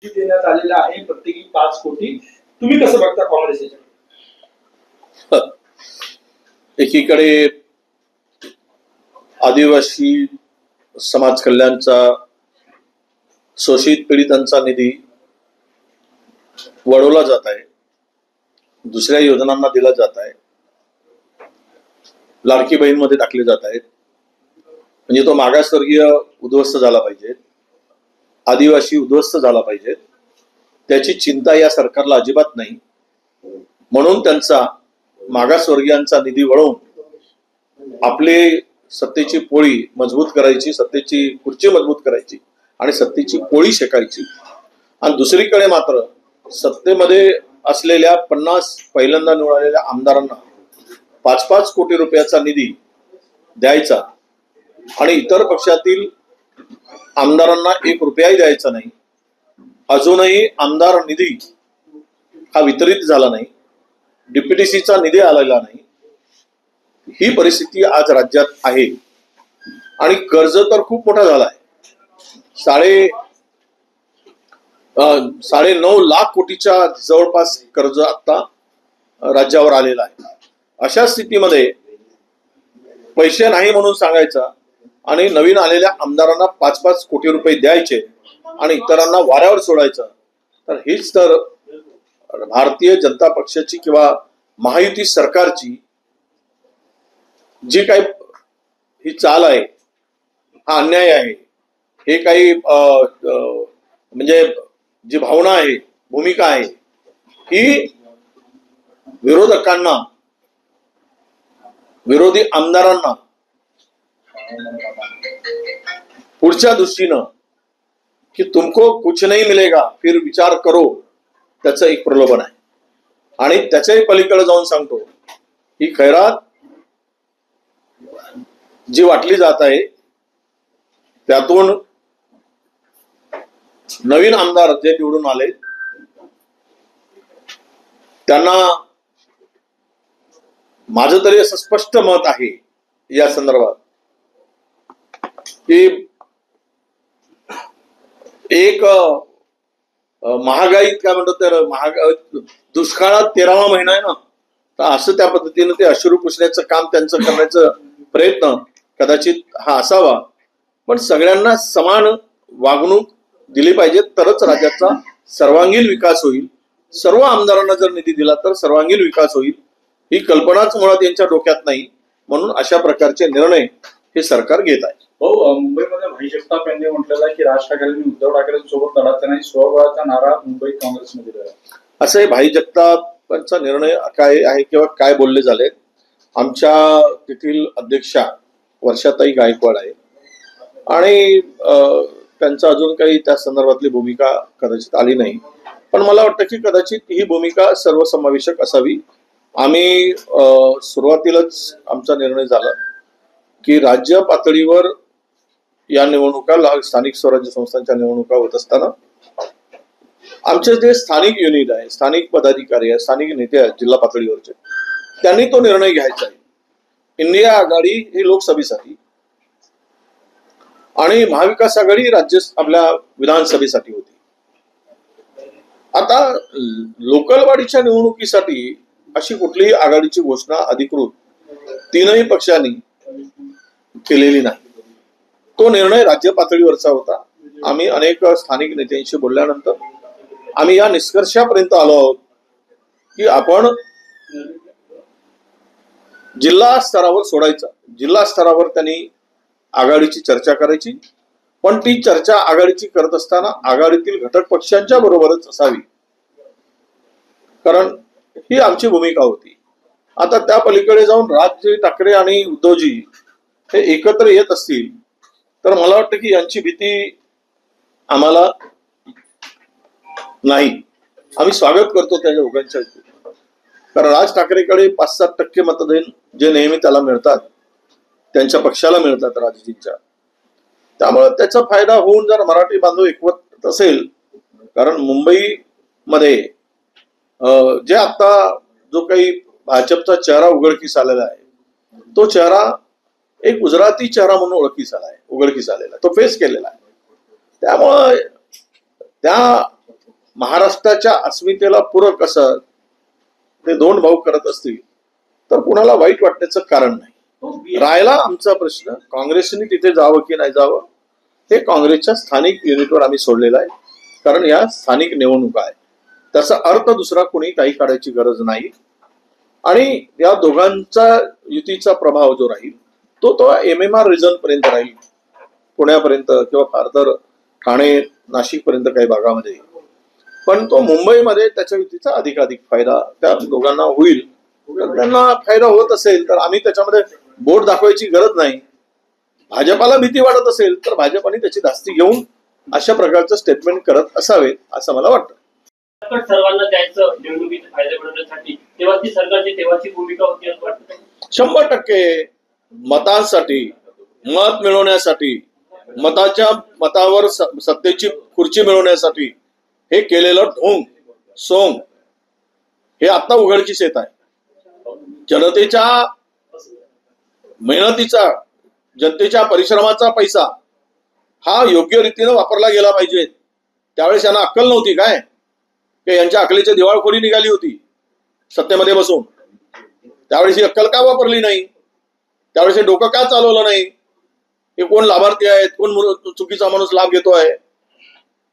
देण्यात आलेला आहे, प्रत्येकी 5 कोटी. तुम्ही कसं बघता काँग्रेस याच्याकडे? एकीकडे आदिवासी समाज कल्याणचा, शोषित पीडितांचा निधी वळवला जात आहे, दुसऱ्या योजनांना दिला जात आहे, लाडकी बहीणमध्ये टाकले जात आहेत. म्हणजे तो मागासवर्गीय उद्ध्वस्त झाला पाहिजे, आदिवासी उद्ध्वस्त झाला पाहिजे, त्याची चिंता या सरकारला अजिबात नाही. म्हणून त्यांचा मागासवर्गीयांचा निधी वळवून आपले सत्तेची पोळी मजबूत करायची, सत्तेची खुर्ची मजबूत करायची आणि सत्तेची पोळी शेकायची. आणि दुसरीकडे मात्र सत्तेमध्ये असलेल्या 50 पहिल्यांदा निवडलेल्या आमदारांना 5-5 कोटी रुपयाचा निधी द्यायचा आणि इतर पक्षातील आमदारांना 1 रुपयाही द्यायचा नाही. अजूनही आमदार निधी हा वितरित झाला नाही, डीपीटीसीचा निधी आलेला नाही. ही परिस्थिती आज राज्यात आहे. आणि कर्ज तर खूप मोठा झाला आहे. 9.5 लाख कोटीच्या जवळपास कर्ज आता राज्यावर आलेला आहे. अशा स्थितीमध्ये पैसे नाही म्हणून सांगायचा आणि नवीन आलेल्या आमदारांना 5-5 कोटी रुपये द्यायचे आणि इतरांना वाऱ्यावर सोडायचं, तर हीच तर भारतीय जनता पक्षाची किंवा महायुती सरकारची जी काही ही चाल आहे, हा अन्याय आहे. हे काही म्हणजे जी भावना आहे, भूमिका आहे, ही विरोधकांना, विरोधी आमदारांना पुढच्या दृष्टीनं की तुमको कुछ नहीं मिलेगा फिर विचार करो, त्याचं एक प्रलोभन आहे. आणि त्याच्याही पलीकडे जाऊन सांगतो ही खैरात जी वाटली जात आहे त्यातून नवीन आमदार जे निवडून आले त्यांना माझं तरी असं स्पष्ट मत आहे या संदर्भात की एक महागाईत काय म्हणतात तर दुष्काळात 13वा महिना आहे ना, तर असं त्या पद्धतीने ते अश्रू पुसण्याचं काम त्यांचं करण्याचं प्रयत्न कदाचित हा असावा. पण सगळ्यांना समान वागणूक दिली पाहिजे, तरच राज्याचा सर्वांगीण विकास होईल. सर्व आमदारांना जर निधी दिला तर सर्वांगीण विकास होईल, ही कल्पनाच मुळात यांच्या डोक्यात नाही. म्हणून अशा प्रकारचे निर्णय हे सरकार घेत आहे. मुंबईमध्ये भाई जगताप यांनी म्हटलेलं आहे की राज ठाकरेंनी उद्धव ठाकरेंसोबत लढायचा नाही, स्वबळाचा नारा मुंबई काँग्रेसमध्ये दिला. असं हे भाई जगतापांचा निर्णय काय आहे किंवा काय बोलले झाले. आमच्या तेथील अध्यक्षा वर्षाताई गायकवाड आहे आणि त्यांचा अजून काही त्या संदर्भातली भूमिका कदाचित आली नाही. पण मला वाटतं की कदाचित ही भूमिका सर्वसमावेशक असावी. आम्ही सुरुवातीलाच आमचा निर्णय झाला की राज्य पातळीवर या निवडणुका, स्थानिक स्वराज्य संस्थांच्या निवडणुका होत असताना आमचे जे स्थानिक युनिट आहे, स्थानिक पदाधिकारी आहे, स्थानिक नेते आहेत जिल्हा पातळीवरचे, त्यांनी तो निर्णय घ्यायचा आहे. इंडिया आघाडी ही लोकसभेसाठी आणि महाविकास आघाडी आपल्या विधानसभेसाठी होती. आता लोकल बॉडीच्या निवडणुकीसाठी अशी कुठलीही आघाडीची घोषणा अधिकृत तीनही पक्षांनी केलेली नाही. तो निर्णय राज्य पातळीवरचा होता. आम्ही अनेक स्थानिक नेत्यांशी बोलल्यानंतर आम्ही या निष्कर्षापर्यंत आलो आहोत की आपण जिल्हा स्तरावर सोडायचा. जिल्हा स्तरावर त्यांनी आघाडीची चर्चा करायची, पण ती चर्चा आघाडीची करत असताना आघाडीतील घटक पक्षांच्या बरोबरच असावी, कारण ही आमची भूमिका होती. आता त्या पलीकडे जाऊन राज ठाकरे आणि उद्धवजी हे एकत्र येत असतील तर मला वाटतं की यांची भीती आम्हाला नाही. आम्ही स्वागत करतो त्या दोघांच्या, कारण राज ठाकरेकडे 5-7% मतदान जे नेहमी त्याला मिळतात, त्यांच्या पक्षाला मिळतात राजजींच्या, त्यामुळे त्याचा फायदा होऊन जर मराठी बांधव एकवट असेल, कारण मुंबईमध्ये जे आता जो काही भाजपचा चेहरा उघडकीस आलेला आहे, तो चेहरा एक गुजराती चेहरा म्हणून उघडकीस आलेला आहे, तो फेस केलेला आहे. त्यामुळे त्या महाराष्ट्राच्या अस्मितेला पूरक असं ते दोन भाऊ करत असतील तर कुणाला वाईट वाटण्याचं कारण नाही. राहिला आमचा प्रश्न काँग्रेसने तिथे जावं की नाही जावं, हे काँग्रेसच्या स्थानिक युनिटवर आम्ही सोडलेलं आहे. कारण या स्थानिक निवडणुका आहे, त्याचा अर्थ दुसरा कोणी काही काढायची गरज नाही. आणि या दोघांचा युतीचा प्रभाव जो राहील तो MMR रिजन पर्यंत राहील, पुण्यापर्यंत किंवा फार तर ठाणे नाशिक पर्यंत काही भागामध्ये. पण तो मुंबईमध्ये त्याच्या युतीचा अधिकाधिक फायदा त्या दोघांना होईल. जर त्यांना फायदा होत असेल तर आम्ही त्याच्यामध्ये बोट दाखवायची गरज नाही. भाजपाला भीती वाटत असेल तर भाजपाने त्याची धास्ती घेऊन अशा प्रकारचं स्टेटमेंट करत असावे असं मला वाटतं. सर्वांना द्यायचं निवडणुकीचे फायदे मिळवण्यासाठी, तेव्हा ती सरकारची तेव्हाची भूमिका होती असं वाटतं. 100% मतांसाठी, मत मिळवण्यासाठी, मतावर सत्तेची खुर्ची मिळवण्यासाठी हे केलेलं ढोंग सोंग हे आता उघडकीस येत आहे. जनतेच्या मेहनतीचा, जनतेच्या परिश्रमाचा पैसा हा योग्य रीतीनं वापरला गेला पाहिजे. त्यावेळेस यांना अक्कल नव्हती काय, की यांच्या अकलेची दिवाळखोरी निघाली होती सत्तेमध्ये बसून. त्यावेळेस ही अक्कल का वापरली नाही, त्यावेळेस हे डोकं का चालवलं नाही, हे कोण लाभार्थी आहेत, कोण चुकीचा माणूस लाभ घेतोय.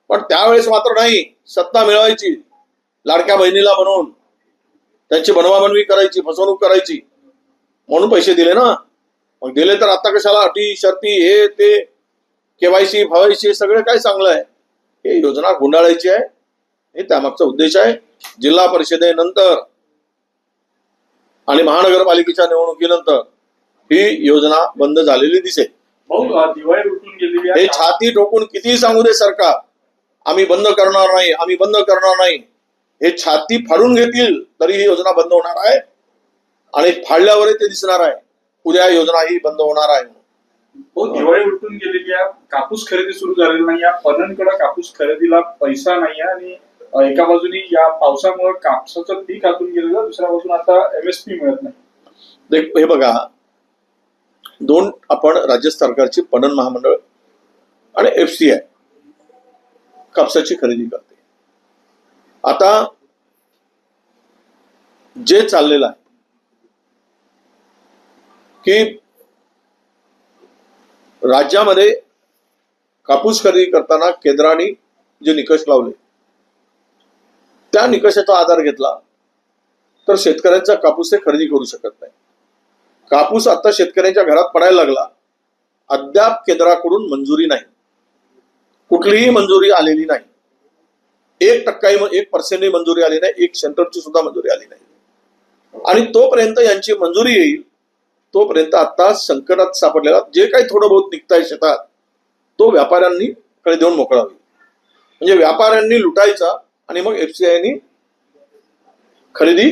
पण त्यावेळेस मात्र नाही, सत्ता मिळवायची, लाडक्या बहिणीला बनवून त्यांची बनवाबनवी करायची, फसवणूक करायची म्हणून पैसे दिले ना. मग दिले तर आता कशाला अटी शर्ती हे ते KYC फवायची सगळं काय चांगलं आहे. हे योजना गुंडाळायची आहे, हे त्यामागचा उद्देश आहे. जिल्हा परिषदेनंतर आणि महानगरपालिकेच्या निवडणुकीनंतर ही योजना बंद झालेली दिसेल. दिवाळी उठून गेलेली आहे. हे छाती ठोकून कितीही सांगू दे सरकार, आम्ही बंद करणार नाही, आम्ही बंद करणार नाही, हे छाती फाडून घेतील तरी ही योजना बंद होणार आहे. आणि फाडल्यावरही ते दिसणार आहे उद्या योजना ही बंद होणार आहे. दिवाळी उठून गेलेली आहे, कापूस खरेदी सुरू झालेली नाही. या पणनकडे कापूस खरेदीला पैसा नाही आणि एका बाजूनी या पावसामुळे कापसाचं पीक हातून गेलेलं, दुसऱ्या बाजून आता MSP मिळत नाही. हे बघा, दोन आपण राज्य सरकारची पणन महामंडळ आणि FCI कापसाची खरेदी करते. आता जे चाललेलं आहे की राज्यामध्ये कापूस खरेदी करताना केंद्राने जे निकष लावले त्या निकषाचा आधार घेतला तर शेतकऱ्यांचा कापूस हे खरेदी करू शकत नाही. कापूस आता शेतकऱ्यांच्या घरात पडायला लागला, अद्याप केंद्राकडून मंजुरी नाही, कुठलीही मंजुरी आलेली नाही. 1% मंजुरी आली नाही, 1 सेंटरची सुद्धा मंजुरी आली नाही. आणि तोपर्यंत यांची मंजुरी येईल तोपर्यंत आता संकटात सापडलेला जे काही थोडं बहुत निघताय शेतात तो व्यापाऱ्यांनी कडे देऊन मोकळा होईल. म्हणजे व्यापाऱ्यांनी लुटायचा आणि मग FCIनी खरेदी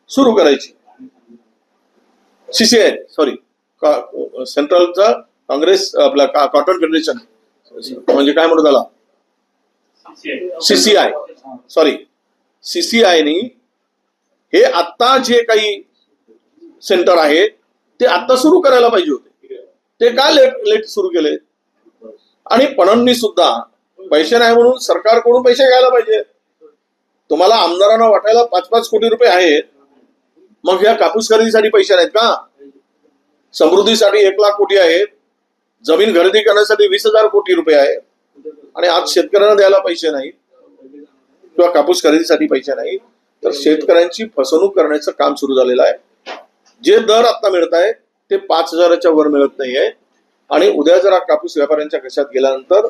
सुरू करायची. CCI सेंट्रलचा काँग्रेस आपला कॉटन फेडरेशन म्हणजे काय म्हणतो त्याला CCIनी हे आता जे काही सेंटर आहे ते आता सुरू करायला पाहिजे होते, ते का लेट सुरू केले. आणि पणननी सुद्धा पैसे नाही म्हणून सरकारकडून पैसे घ्यायला पाहिजे. तुम्हाला आमदारांना वाटायला 5-5 कोटी रुपये आहेत, मग या कापूस खरेदीसाठी पैसे नाहीत का? समृद्धीसाठी 1 लाख कोटी आहेत, जमीन खरेदी करण्यासाठी 20,000 कोटी रुपये आहेत, आणि आज शेतकऱ्यांना द्यायला पैसे नाहीत किंवा कापूस खरेदीसाठी पैसे नाही, तर शेतकऱ्यांची फसवणूक करण्याचं काम सुरू झालेलं आहे. जे दर आता मिळत आहे ते 5,000च्या वर मिळत नाहीये. आणि उद्या जर कापूस व्यापाऱ्यांच्या खिशात गेल्यानंतर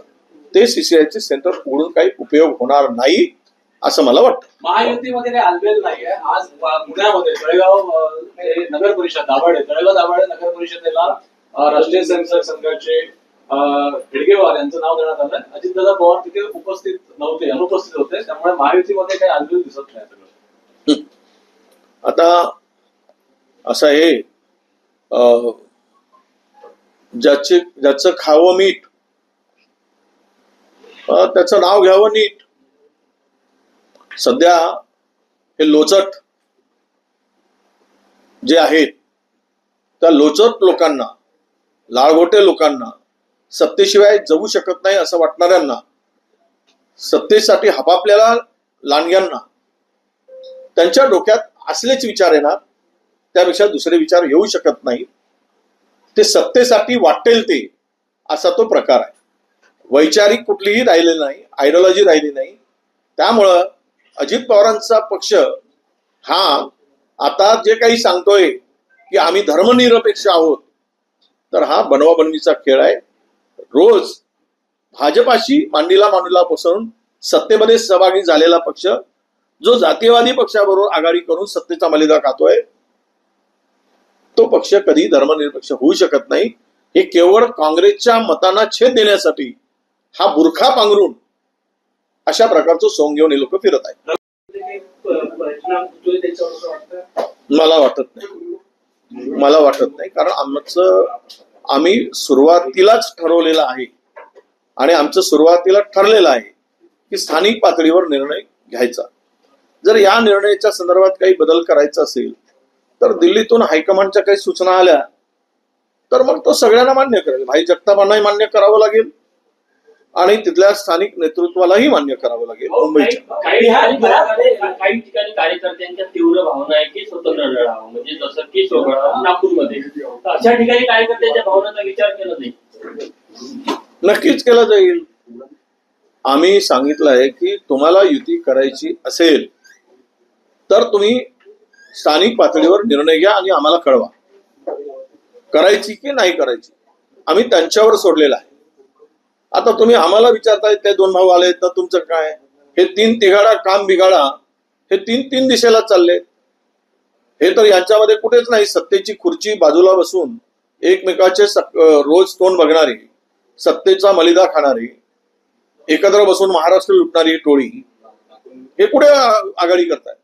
ते CCIचे सेंटर उघडून काही उपयोग होणार नाही असं मला वाटतं. महायुतीमध्ये काही आलबेल नाहीये. आज पुण्यामध्ये तळेगाव नगर परिषद तळेगाव नगर परिषदेला राष्ट्रीय स्वयंसेवक संघाचे हेडगेवार यांचं नाव देण्यात आलं. अजितदादा पवार तिथे अनुपस्थित होते, त्यामुळे महायुतीमध्ये काही आलबेल दिसत नाही. आता असं आहे, ज्याचं खावं मीठ त्याचं नाव घ्यावं नीट. सध्या हे लोचट जे आहेत त्या लोचट लोकांना, लाळगोटे लोकांना, सत्तेशिवाय जगू शकत नाही असं वाटणाऱ्यांना सत्तेसाठी हपापलेल्या लांडग्यांना त्यांच्या डोक्यात असलेच विचार येणार, त्यापेक्षा दुसरे विचार येऊ शकत नाही. ते सत्तेसाठी वाटेल ते असा तो प्रकार आहे. वैचारिक कुठलीही राहिलेली नाही, आयडिओलॉजी राहिली नाही. त्यामुळं अजित पवारांचा पक्ष हा आता जे काही सांगतोय की आम्ही धर्मनिरपेक्ष आहोत, तर हा बनवाबनवीचा खेळ आहे. रोज भाजपाशी मांडीला मांडीला बसवून सत्तेमध्ये सहभागी झालेला पक्ष जो जातीयवादी पक्षाबरोबर आघाडी करून सत्तेचा मलिदा खातोय, तो पक्ष कधी धर्मनिरपेक्ष होऊ शकत नाही. हे केवळ काँग्रेसच्या मतांना छेद देण्यासाठी हा बुरखा पांघरून अशा प्रकारचं सोंग घेऊन हे लोक फिरत आहेत. मला वाटत नाही कारण आम्ही सुरुवातीलाच ठरवलेलं आहे आणि आमचं सुरुवातीला ठरलेलं आहे की स्थानिक पातळीवर निर्णय घ्यायचा. जर या निर्णयाच्या संदर्भात काही बदल करायचा असेल तर दिल्लीतून हायकमांडच्या काही सूचना आल्या तर मग तो सगळ्यांना मान्य करेल. भाई जगतापांनाही मान्य करावं लागेल आणि तिथल्या स्थानिक नेतृत्वालाही मान्य करावं लागेल. मुंबईच्या काही ठिकाणी कार्यकर्त्यांच्या तीव्र भावना आहे की स्वतंत्र लढावं, म्हणजे जसं की नागपूरमध्ये अशा ठिकाणी कार्यकर्त्यांच्या भावनांचा विचार केला नाही. नक्कीच केला जाईल. आम्ही सांगितलं आहे की तुम्हाला युती करायची असेल तर तुम्ही स्थानिक पातळीवर निर्णय घ्या आणि आम्हाला कळवा, करायची की नाही करायची. आम्ही त्यांच्यावर सोडलेलं आहे. आता तुम्ही आम्हाला विचारताय ते दोन भाऊ आले तर तुमचं काय, हे तीन तिघाडा काम बिघाडा हे तीन दिशेला चालले. हे तर यांच्यामध्ये कुठेच नाही. सत्तेची खुर्ची बाजूला बसून एकमेकाचे रोज तोंड बघणारी, सत्तेचा मलिदा खाणारी, एकत्र बसून महाराष्ट्र लुटणारी टोळी हे कुठे आघाडी करतायत.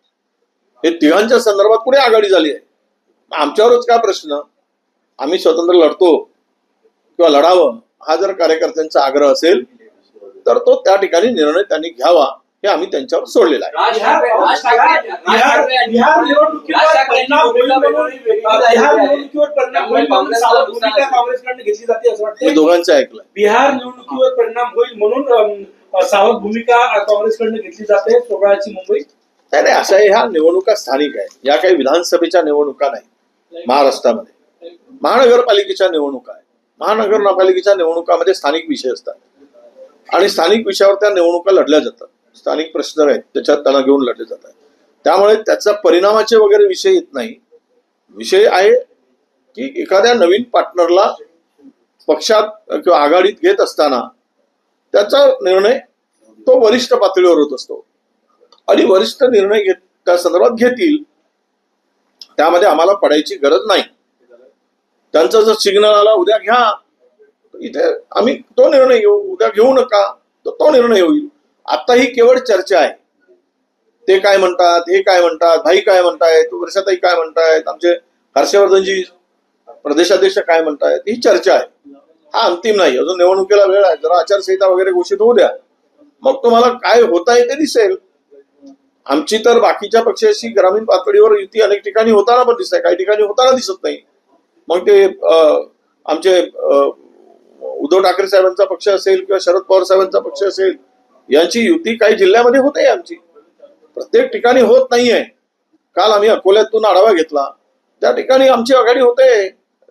हे तिघांच्या संदर्भात कुठे आघाडी झाली आहे. आमच्यावरच काय प्रश्न. आम्ही स्वतंत्र लढतो किंवा लढावं हा जर कार्यकर्त्यांचा आग्रह असेल तर तो त्या ठिकाणी निर्णय त्यांनी घ्यावा, हे आम्ही त्यांच्यावर सोडलेलं आहे. घेतली जाते असं वाटतं. मी दोघांचं ऐकलं. बिहार निवडणुकीवर परिणाम होईल म्हणून सावध भूमिका काँग्रेसकडनं घेतली जाते. सोबळाची मुंबई नाही, अशा ह्या निवडणुका स्थानिक आहेत. या काही विधानसभेच्या निवडणुका नाही. महाराष्ट्रामध्ये महानगरपालिकेच्या निवडणुका आहेत. महानगरपालिकेच्या निवडणुकामध्ये स्थानिक विषय असतात आणि स्थानिक विषयावर त्या निवडणुका लढल्या जातात. स्थानिक प्रश्न आहेत त्याच्यात त्यांना घेऊन लढले जातात. त्यामुळे त्याचा परिणामाचे वगैरे विषय येत नाही. विषय आहे की एखाद्या नवीन पार्टनरला पक्षात किंवा आघाडीत घेत असताना त्याचा निर्णय तो वरिष्ठ पातळीवर होत असतो आणि वरिष्ठ निर्णय त्या संदर्भात घेतील. त्यामध्ये आम्हाला पडायची गरज नाही. त्यांचा जर सिग्नल आला उद्या घ्या, इथे आम्ही तो निर्णय घेऊ. उद्या घेऊ नका तर तो निर्णय होईल. आता ही केवळ चर्चा आहे. ते काय म्हणतात, हे काय म्हणतात, भाई काय म्हणतायत, वर्षाताई काय म्हणतायत, आमचे हर्षवर्धनजी प्रदेशाध्यक्ष काय म्हणतायत, ही चर्चा आहे. हा अंतिम नाही. अजून निवडणुकीला वेळ आहे. जरा आचारसंहिता वगैरे घोषित होऊ द्या, मग तुम्हाला काय होत आहे ते दिसेल. आमची तर बाकीच्या पक्षाशी ग्रामीण पातळीवर युती अनेक ठिकाणी होताना पण दिसत आहे, काही ठिकाणी होताना दिसत नाही. मग ते आमचे उद्धव ठाकरे साहेबांचा पक्ष असेल किंवा शरद पवार साहेबांचा पक्ष असेल, यांची युती काही जिल्ह्यामध्ये होते. आमची प्रत्येक ठिकाणी होत नाहीये. काल आम्ही अकोल्यातून आढावा घेतला, त्या ठिकाणी आमची आघाडी होते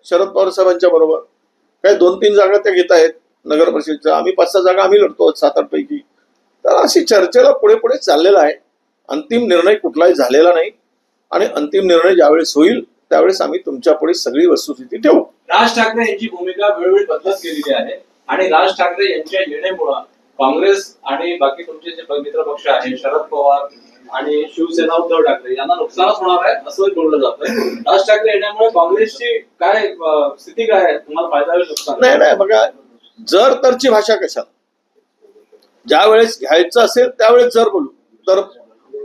शरद पवार साहेबांच्या बरोबर. काही 2-3 जागा त्या घेत आहेत नगर परिषदेच्या. आम्ही 5-6 जागा आम्ही लढतो 7-8 पैकी. तर अशी चर्चेला पुढे पुढे चाललेला आहे. अंतिम निर्णय कुठलाही झालेला नाही आणि अंतिम निर्णय ज्यावेळेस होईल त्यावेळेस आम्ही तुमच्या पुढे सगळी वस्तुस्थिती ठेवू. राज ठाकरे यांची भूमिका वेळोवेळी बदलत गेलेली आहे आणि राज ठाकरे यांच्या येण्यामुळे काँग्रेस आणि बाकी तुमचे जे मित्र पक्ष आहे शरद पवार आणि शिवसेना उद्धव ठाकरे यांना नुकसानच होणार आहे असं बोललं जातंय. राज ठाकरे येण्यामुळे काँग्रेसची काय स्थिती काय आहे, तुम्हाला फायदा होईल नुकसान? नाही बघा, जर तरची भाषा कशाला. ज्या वेळेस घ्यायचं असेल त्यावेळेस जर बोलू, तर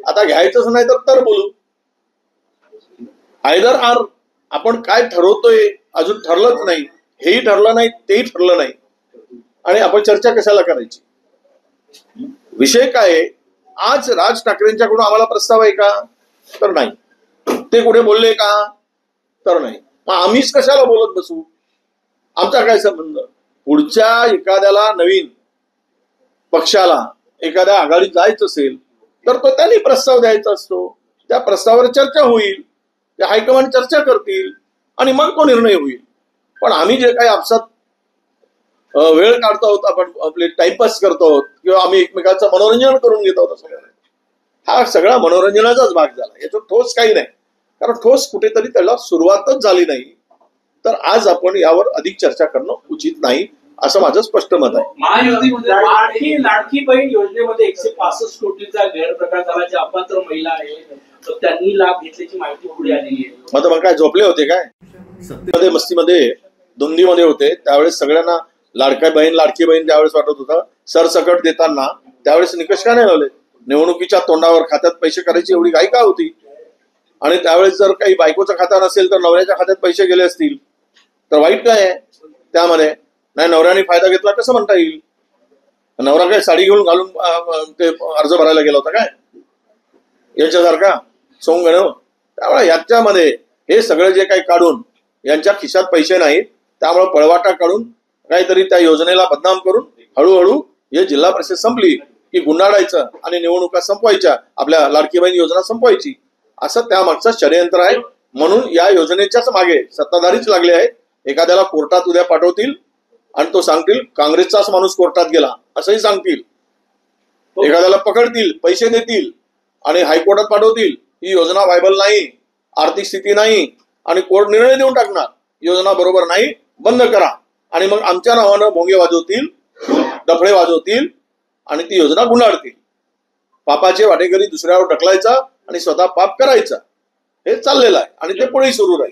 आता घ्यायचंच नाही तर बोलू. Either or. आपण काय ठरवतोय अजून ठरलंच नाही. हेही ठरलं नाही, तेही ठरलं नाही आणि आपण चर्चा कशाला करायची. विषय काय आहे, आज राज ठाकरेंच्याकडून आम्हाला प्रस्ताव आहे का, तर नाही. ते कुठे बोलले का, तर नाही. मग आम्हीच कशाला बोलत बसू. आमचा काय संबंध. पुढच्या एखाद्याला नवीन पक्षाला एखाद्या आघाडीत जायचं असेल तर तो त्यांनी प्रस्ताव द्यायचा असतो. त्या प्रस्तावावर चर्चा होईल, त्या हायकमांड चर्चा करतील आणि मग तो निर्णय होईल. पण आम्ही जे काही आपसात वेळ काढतो आहोत, आपण आपले टाइमपास करतो आहोत किंवा आम्ही एकमेकांचं मनोरंजन करून घेत आहोत, असं हा सगळा मनोरंजनाचाच भाग झाला. याच्यात ठोस काही नाही, कारण ठोस कुठेतरी त्याला सुरुवातच झाली नाही. तर आज आपण यावर अधिक चर्चा करणं उचित नाही, असं माझं स्पष्ट मत आहे. महायुतीमध्ये लाडकी बहीण योजनेमध्ये 165 कोटीचा गैरप्रकार झाला. ज्या अपात्र महिला आहेत तर त्यांनी लाभ घेतल्याची माहिती पुढे आलेली आहे. मग काय झोपले होते काय? सत्तेमध्ये मस्तीमध्ये धुंदीमध्ये होते त्यावेळेस सगळ्यांना लाडकी बहीण त्यावेळेस वाटत होतं. सरसकट देताना त्यावेळेस निकष का नाही लावले? निवडणुकीच्या तोंडावर खात्यात पैसे करायची एवढी घाई का होती? आणि त्यावेळेस जर काही बायकोचं खाता नसेल तर नवऱ्याच्या खात्यात पैसे गेले असतील तर वाईट काय आहे त्यामध्ये? नाही, नवऱ्याने फायदा घेतला कसं म्हणता येईल? नवरा काय साडी घेऊन घालून ते अर्ज भरायला गेला होता काय याच्यासारखा सोंग? त्यामुळे याच्यामध्ये हे सगळं जे काही काढून यांच्या खिशात पैसे नाहीत, त्यामुळे पळवाटा काढून काहीतरी त्या योजनेला बदनाम करून हळूहळू हे जिल्हा परिषद संपली की गुंडाळायचं आणि निवडणुका संपवायच्या, आपल्या लाडकी बहीण योजना संपवायची, असं त्यामागचं षडयंत्र आहे. म्हणून या योजनेच्याच मागे सत्ताधारीच लागले आहेत. एखाद्याला कोर्टात उद्या पाठवतील आणि तो सांगतील काँग्रेसचाच माणूस कोर्टात गेला असंही सांगतील. एखाद्याला पकडतील, पैसे देतील आणि हायकोर्टात पाठवतील, ही योजना व्हायबल नाही, आर्थिक स्थिती नाही, आणि कोर्ट निर्णय देऊन टाकणार योजना बरोबर नाही, बंद करा. आणि मग आमच्या नावानं भोंगे वाजवतील, डफळे वाजवतील आणि ती योजना गुंडाळतील. पापाचे वाटेकरी दुसऱ्यावर ढकलायचा आणि स्वतः पाप करायचा, हे चाललेलं आहे आणि ते पुढेही सुरू राहील.